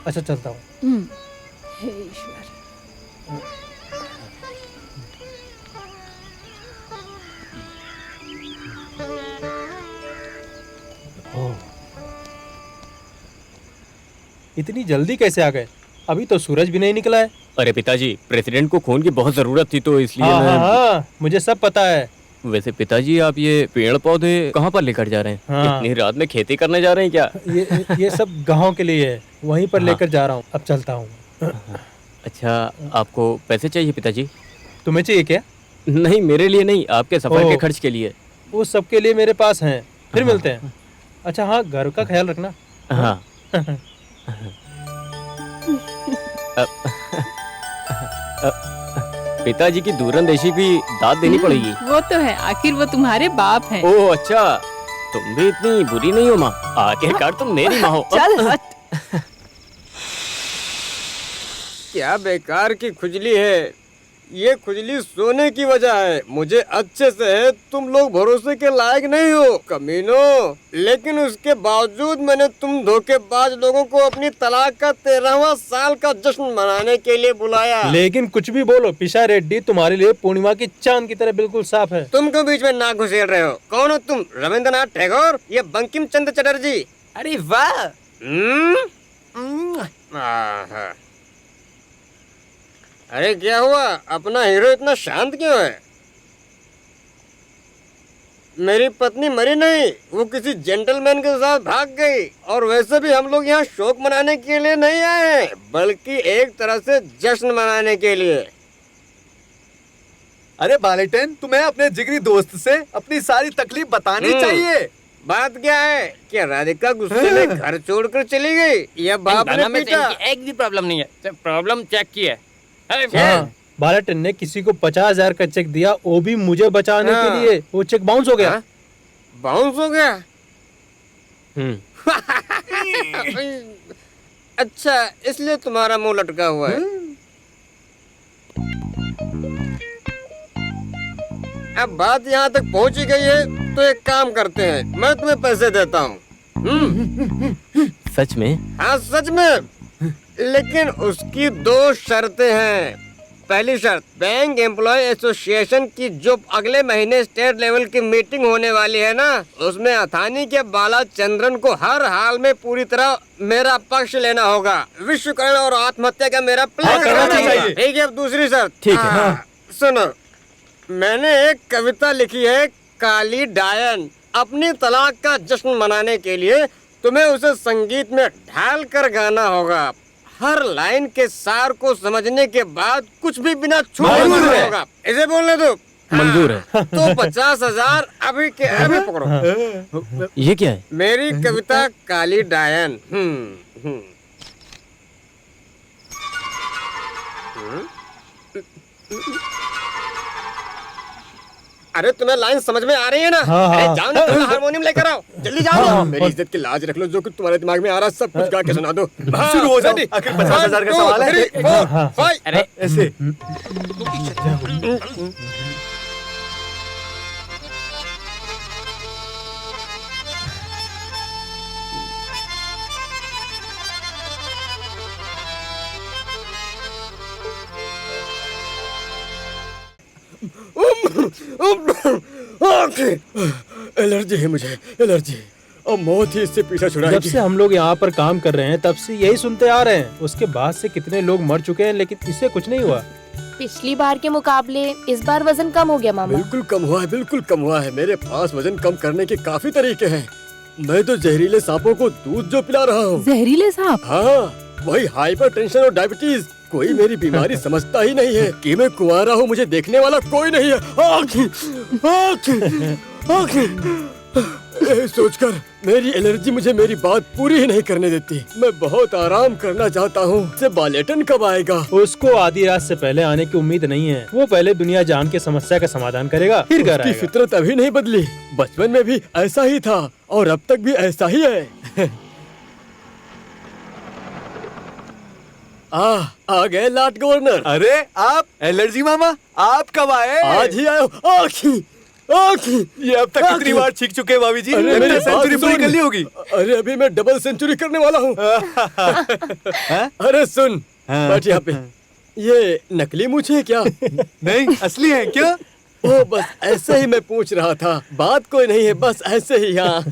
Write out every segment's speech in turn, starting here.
अच्छा चलता हूँ। हे ईश्वर। इतनी जल्दी कैसे आ गए? अभी तो सूरज भी नहीं निकला है। अरे पिताजी, प्रेसिडेंट को खून की बहुत जरूरत थी तो इसलिए हाँ मैं... हाँ हाँ, मुझे सब पता है। वैसे पिताजी, आप ये पेड़ पौधे कहाँ पर लेकर जा रहे हैं? हाँ। इतनी रात में खेती करने जा रहे हैं क्या? ये सब गांव के लिए है, वहीं पर हाँ। लेकर जा रहा हूँ। अब चलता हूँ। अच्छा, आपको पैसे चाहिए पिताजी? तुम्हें चाहिए क्या? नहीं, मेरे लिए नहीं, आपके सफर के ओह। खर्च के लिए। वो सबके लिए मेरे पास हैं, फिर हाँ। मिलते हैं। अच्छा हाँ, घर का ख्याल रखना। हाँ। पिताजी की दूरंदेशी की दाद देनी पड़ेगी। वो तो है, आखिर वो तुम्हारे बाप हैं। ओह अच्छा, तुम भी इतनी बुरी नहीं हो माँ, आखिरकार तुम मेरी माँ हो। चल हट। क्या बेकार की खुजली है, ये खुजली सोने की वजह है। मुझे अच्छे से है तुम लोग भरोसे के लायक नहीं हो कमीनों, लेकिन उसके बावजूद मैंने तुम धोखेबाज लोगों को अपनी तलाक का 13वां साल का जश्न मनाने के लिए बुलाया। लेकिन कुछ भी बोलो पिशा रेड्डी, तुम्हारे लिए पूर्णिमा की चांद की तरह बिल्कुल साफ है। तुम क्यों बीच में नाक घुसेड़ रहे हो? कौन हो तुम? रविंद्रनाथ टैगोर या बंकिम चंद्र चटर्जी? अरे वाह। आहा। अरे क्या हुआ, अपना हीरो इतना शांत क्यों है? मेरी पत्नी मरी नहीं, वो किसी जेंटलमैन के साथ भाग गई। और वैसे भी हम लोग यहाँ शोक मनाने के लिए नहीं आए हैं, बल्कि एक तरह से जश्न मनाने के लिए। अरे बालेटन, तुम्हें अपने जिगरी दोस्त से अपनी सारी तकलीफ बतानी चाहिए। बात क्या है? क्या राधिका गुस्से में घर छोड़कर चली गई या बाप ने पीटा? एक भी प्रॉब्लम नहीं है, प्रॉब्लम चेक की है। हाँ, बालाटन ने किसी को 50,000 का चेक दिया, वो भी मुझे बचाने के लिए। वो चेक बाउंस हो गया। बाउंस हो गया? अच्छा, इसलिए तुम्हारा मुंह लटका हुआ है। अब बात यहाँ तक पहुँच ही गई है तो एक काम करते हैं, मैं तुम्हें पैसे देता हूँ। सच में? हाँ सच में, लेकिन उसकी 2 शर्तें हैं। पहली शर्त, बैंक एम्प्लॉय एसोसिएशन की जो अगले महीने स्टेट लेवल की मीटिंग होने वाली है ना, उसमें अथानी के बालाचंद्रन को हर हाल में पूरी तरह मेरा पक्ष लेना होगा। विश्वकर्ण और आत्महत्या का मेरा प्लान करना चाहिए। ठीक है। अब दूसरी शर्त। ठीक है। सुनो, मैंने एक कविता लिखी है, काली डायन। अपनी तलाक का जश्न मनाने के लिए तुम्हें उसे संगीत में ढाल कर गाना होगा। हर लाइन के सार को समझने के बाद कुछ भी बिना छूटे बोलना होगा। इसे बोलने दो। मंजूर है। तो 50,000 अभी के अभी पकड़ो। ये क्या है? मेरी कविता काली डायन। अरे तुम्हें लाइन समझ में आ रही है ना? हाँ, अरे हाँ। जाओ ना, तुम हारमोनियम लेकर आओ, जल्दी जाओ। हाँ, मेरी इज्जत की लाज रख लो, जो कुछ तुम्हारे दिमाग में आ रहा है सब कुछ गा के सुना दो। शुरू हो जाओ, आखिर 50,000 का सवाल है। 1, 2, 3, 4, 5। अरे ऐसे एलर्जी है मुझे, एलर्जी। अब मौत ही इससे पीछा जब छुड़ाएगी। से हम लोग यहाँ पर काम कर रहे हैं तब से यही सुनते आ रहे हैं। उसके बाद से कितने लोग मर चुके हैं, लेकिन इससे कुछ नहीं हुआ। पिछली बार के मुकाबले इस बार वजन कम हो गया मामा। बिल्कुल कम हुआ है, बिल्कुल कम हुआ है। मेरे पास वजन कम करने के काफी तरीके हैं। मैं तो जहरीले सांपों को दूध जो पिला रहा हूँ। जहरीले सांप? हाँ, वही हाइपर टेंशन और डायबिटीज। कोई मेरी बीमारी समझता ही नहीं है कि मैं कुंवारा हूँ, मुझे देखने वाला कोई नहीं है। यही सोचकर मेरी एलर्जी मुझे मेरी बात पूरी ही नहीं करने देती। मैं बहुत आराम करना चाहता हूँ। से बालेटन कब आएगा? उसको आधी रात से पहले आने की उम्मीद नहीं है। वो पहले दुनिया जान के समस्या का समाधान करेगा, फिर घर उसकी आएगा। फितरत अभी नहीं बदली। बचपन में भी ऐसा ही था और अब तक भी ऐसा ही है। आ गए लॉर्ड गवर्नर। अरे आप एलर्जी मामा, आप कब आए? आज ही आए हो। ये अब तक कितनी बार छींक चुके हैं भाभी जी? मेरी सेंचुरी बात पूरी सुन। कर ली होगी। अरे अभी मैं डबल सेंचुरी करने वाला हूँ। अरे सुन, बैठ यहाँ पे। ये नकली मूछें है क्या? नहीं, असली है क्या? ओ बस ऐसे ही मैं पूछ रहा था, बात कोई नहीं है, बस ऐसे ही। हाँ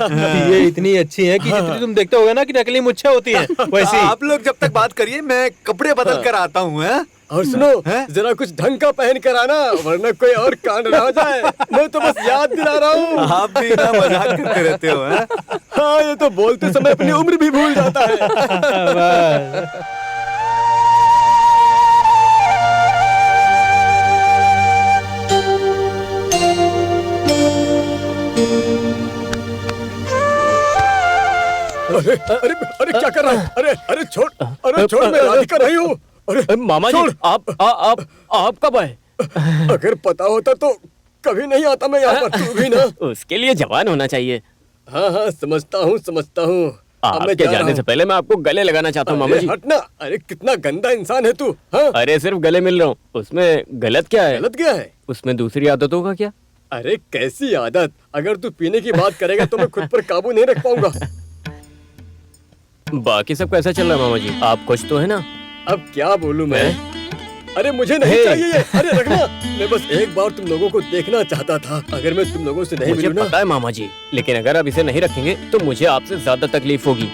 ये इतनी अच्छी है कि जितनी तुम देखते होगे ना कि नकली मुच्छें होती हैं वैसी। आप लोग जब तक बात करिए, मैं कपड़े बदल कर आता हूँ। और सुनो, जरा कुछ ढंग का पहन कर आना, वरना कोई और कांड ना हो जाए। मैं तो बस याद दिला रहा हूँ। आप भी ना मजाक करते रहते हो। हाँ, ये तो बोलते समय अपनी उम्र भी भूल जाता है। बस। अरे अरे अरे क्या कर रहा है? अरे अरे छोड़, अरे छोड़, मैं राधिका नहीं हूँ। अरे मामा जी, छोड़। आप कब आए? अगर पता होता तो कभी नहीं आता मैं यहाँ पर। तू भी ना। उसके लिए जवान होना चाहिए। हाँ हाँ, समझता हूँ समझता हूँ। अब मैं आपके जा रहा जाने हूँ। से पहले मैं आपको गले लगाना चाहता हूँ मामा अरे जी। हटना। अरे कितना गंदा इंसान है तू। हाँ, अरे सिर्फ गले मिल रहा हूँ, उसमें गलत क्या है? गलत क्या है? उसमें दूसरी आदतों का क्या? अरे कैसी आदत? अगर तू पीने की बात करेगा तो मैं खुद पर काबू नहीं रख पाऊंगा। बाकी सब कैसा चल रहा है मामा जी? आप खुश तो है ना? अब क्या बोलूं मैं? अरे मुझे नहीं चाहिए ये। अरे रखना। मैं बस एक बार तुम लोगों को देखना चाहता था। अगर मैं तुम लोगों से नहीं मुझे मिलूं ना। पता है मामा जी, लेकिन अगर आप इसे नहीं रखेंगे तो मुझे आपसे ज्यादा तकलीफ होगी।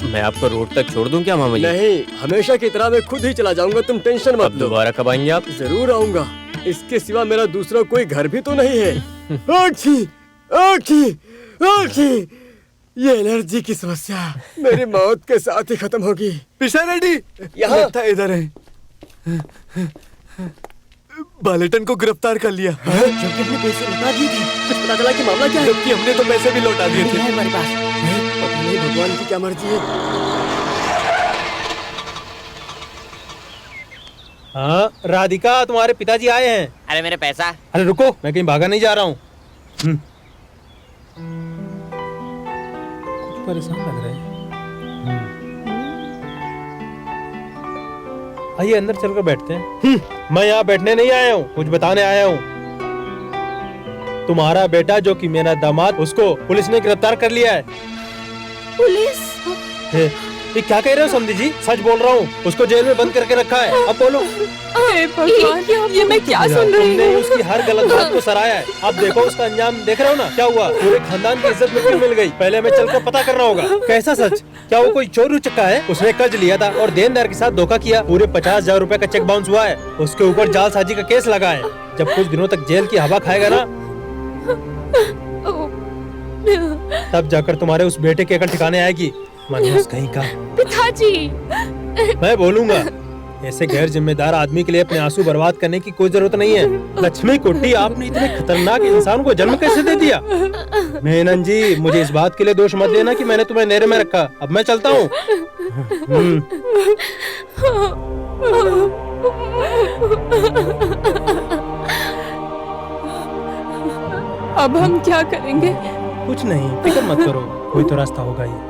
मैं आपको रोड तक छोड़ दूं क्या मामा जी? नहीं, हमेशा की तरह मैं खुद ही चला जाऊंगा, तुम टेंशन मत अब लो। दोबारा कब आएंगे आप? जरूर आऊंगा। इसके सिवा मेरा दूसरा कोई घर भी तो नहीं है। आखी, आखी, आखी। ये एलर्जी की समस्या मेरी मौत के साथ ही खत्म होगी। पिशा रेड्डी यहाँ। लगता है इधर है। बालेटन को गिरफ्तार कर लिया। जबकि अपने पैसे लौटा दिए थे। कुछ पता चला कि मामला क्या है? जबकि हमने तो पैसे भी लौटा दिए थे। हमारे पास पता नहीं भगवान की क्या मर्जी है। हाँ राधिका, तुम्हारे पिताजी आए हैं। अरे मेरे पैसा। अरे रुको, मैं कहीं भागा नहीं जा रहा हूँ। कुछ परेशान लग रहे हैं। आइए अंदर चलकर बैठते हैं। मैं यहाँ बैठने नहीं आया हूँ, कुछ बताने आया हूँ। तुम्हारा बेटा जो कि मेरा दामाद, उसको पुलिस ने गिरफ्तार कर लिया है। पुलिस? ये क्या कह रहे हो समधी जी? सच बोल रहा हूँ, उसको जेल में बंद करके रखा है। अब बोलो। हे भगवान, ये मैं क्या सुन रही तुमने हूँ? उसकी हर गलत बात को सराहा है। अब देखो उसका अंजाम देख रहे हो ना, क्या हुआ? पूरे खानदान की इज्जत में क्यों मिल गई? पहले हमें चलकर पता करना होगा। कैसा सच? क्या वो कोई चोर उचक्का है? उसने कर्ज लिया था और देनदार के साथ धोखा किया। पूरे 50,000 रुपए का चेक बाउंस हुआ है। उसके ऊपर जालसाजी का केस लगा है। जब कुछ दिनों तक जेल की हवा खाएगा ना, तब जाकर तुम्हारे उस बेटे की अकल ठिकाने आएगी। मनहूस कहीं का। पिताजी। मैं बोलूंगा, ऐसे गैर जिम्मेदार आदमी के लिए अपने आंसू बर्बाद करने की कोई जरूरत नहीं है। लक्ष्मी कुट्टी, आपने इतने खतरनाक इंसान को जन्म कैसे दे दिया? मेनन जी, मुझे इस बात के लिए दोष मत देना कि मैंने तुम्हें नेरे में रखा। अब मैं चलता हूँ। अब हम क्या करेंगे? कुछ नहीं, फिक्र मत करो, कोई तो रास्ता होगा ही।